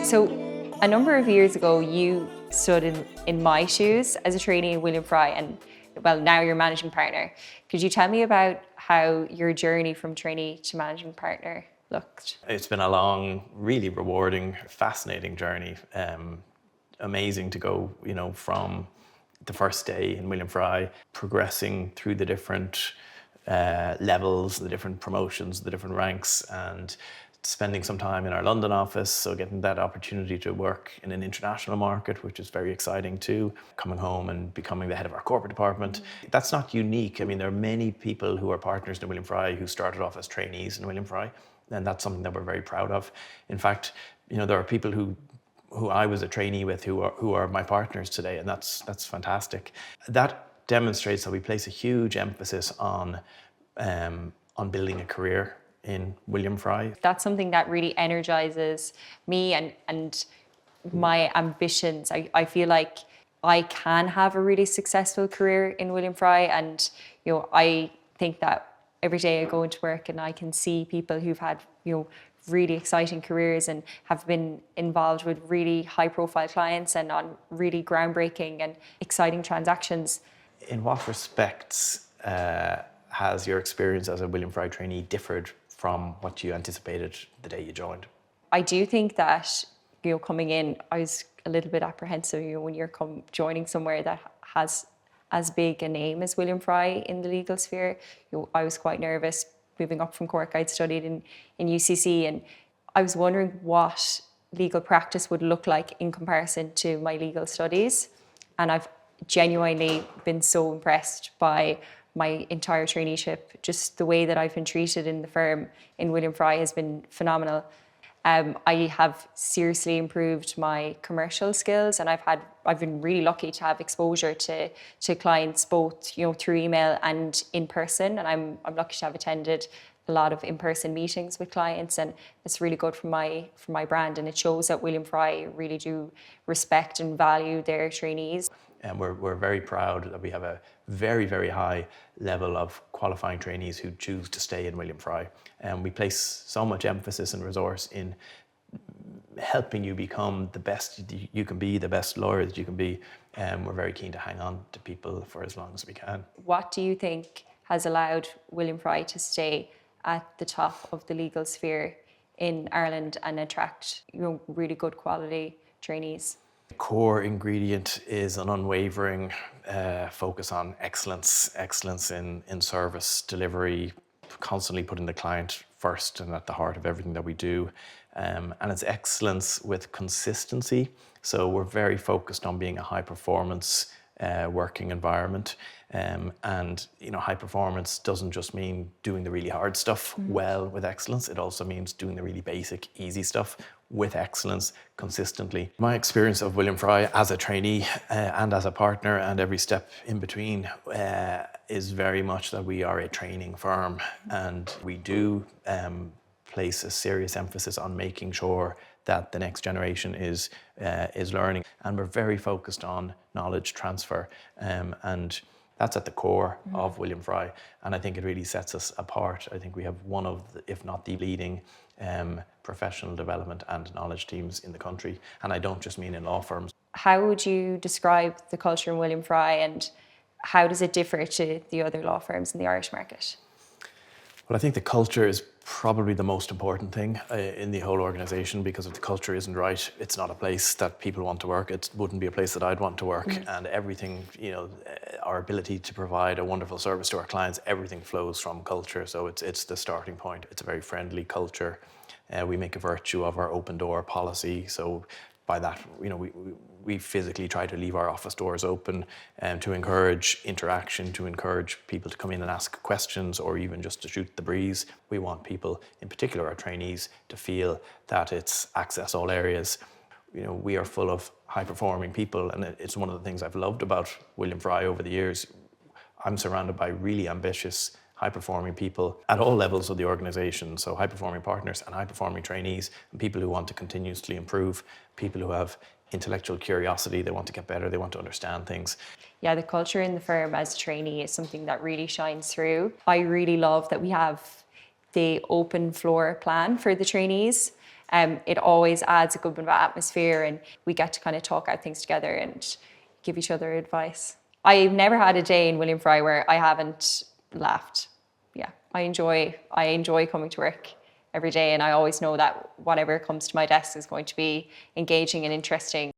So a number of years ago, you stood in my shoes as a trainee in William Fry, and well, now you're managing partner. Could you tell me about how your journey from trainee to managing partner looked? It's been a long, really rewarding, fascinating journey. Amazing to go, from the first day in William Fry, progressing through the different levels, the different promotions, the different ranks, and spending some time in our London office, so getting that opportunity to work in an international market, which is very exciting too. Coming home and becoming the head of our corporate department. That's not unique. I mean, there are many people who are partners in William Fry who started off as trainees in William Fry, and that's something that we're very proud of. In fact, there are people who I was a trainee with who are my partners today, and that's fantastic. That demonstrates that we place a huge emphasis on building a career in William Fry. That's something that really energizes me and my ambitions. I feel like I can have a really successful career in William Fry, and I think that every day I go into work and I can see people who've had really exciting careers and have been involved with really high profile clients and on really groundbreaking and exciting transactions. In what respects has your experience as a William Fry trainee differed from what you anticipated the day you joined? I do think that coming in, I was a little bit apprehensive. When you're joining somewhere that has as big a name as William Fry in the legal sphere, I was quite nervous. Moving up from Cork, I'd studied in UCC, and I was wondering what legal practice would look like in comparison to my legal studies. And I've genuinely been so impressed by my entire traineeship. Just the way that I've been treated in the firm in William Fry has been phenomenal. I have seriously improved my commercial skills, and I've been really lucky to have exposure to clients both through email and in person, and I'm lucky to have attended a lot of in-person meetings with clients, and it's really good for my brand, and it shows that William Fry really do respect and value their trainees. And we're very proud that we have a very, very high level of qualifying trainees who choose to stay in William Fry. And we place so much emphasis and resource in helping you become the best you can be, the best lawyer that you can be. And we're very keen to hang on to people for as long as we can. What do you think has allowed William Fry to stay at the top of the legal sphere in Ireland and attract really good quality trainees? The core ingredient is an unwavering focus on excellence in service delivery, constantly putting the client first and at the heart of everything that we do. And it's excellence with consistency. So we're very focused on being a high performance working environment. And high performance doesn't just mean doing the really hard stuff well with excellence. It also means doing the really basic, easy stuff with excellence consistently. My experience of William Fry as a trainee and as a partner and every step in between is very much that we are a training firm, and we do place a serious emphasis on making sure that the next generation is learning, and we're very focused on knowledge transfer, and that's at the core of William Fry, and I think it really sets us apart. I think we have one of the, if not the leading professional development and knowledge teams in the country, and I don't just mean in law firms. How would you describe the culture in William Fry, and how does it differ to the other law firms in the Irish market? Well, I think the culture is probably the most important thing in the whole organisation, because if the culture isn't right, it's not a place that people want to work. It wouldn't be a place that I'd want to work. And everything, our ability to provide a wonderful service to our clients, everything flows from culture. So it's the starting point. It's a very friendly culture. We make a virtue of our open door policy. So by that, we physically try to leave our office doors open to encourage interaction, to encourage people to come in and ask questions, or even just to shoot the breeze. We want people, in particular our trainees, to feel that it's access all areas. We are full of high-performing people, and it's one of the things I've loved about William Fry over the years. I'm surrounded by really ambitious, high-performing people at all levels of the organisation. So high-performing partners and high-performing trainees, and people who want to continuously improve, people who have intellectual curiosity, they want to get better, they want to understand things. Yeah, the culture in the firm as a trainee is something that really shines through. I really love that we have the open floor plan for the trainees. It always adds a good bit of atmosphere, and we get to kind of talk out things together and give each other advice. I've never had a day in William Fry where I haven't laughed. Yeah, I enjoy coming to work every day, and I always know that whatever comes to my desk is going to be engaging and interesting.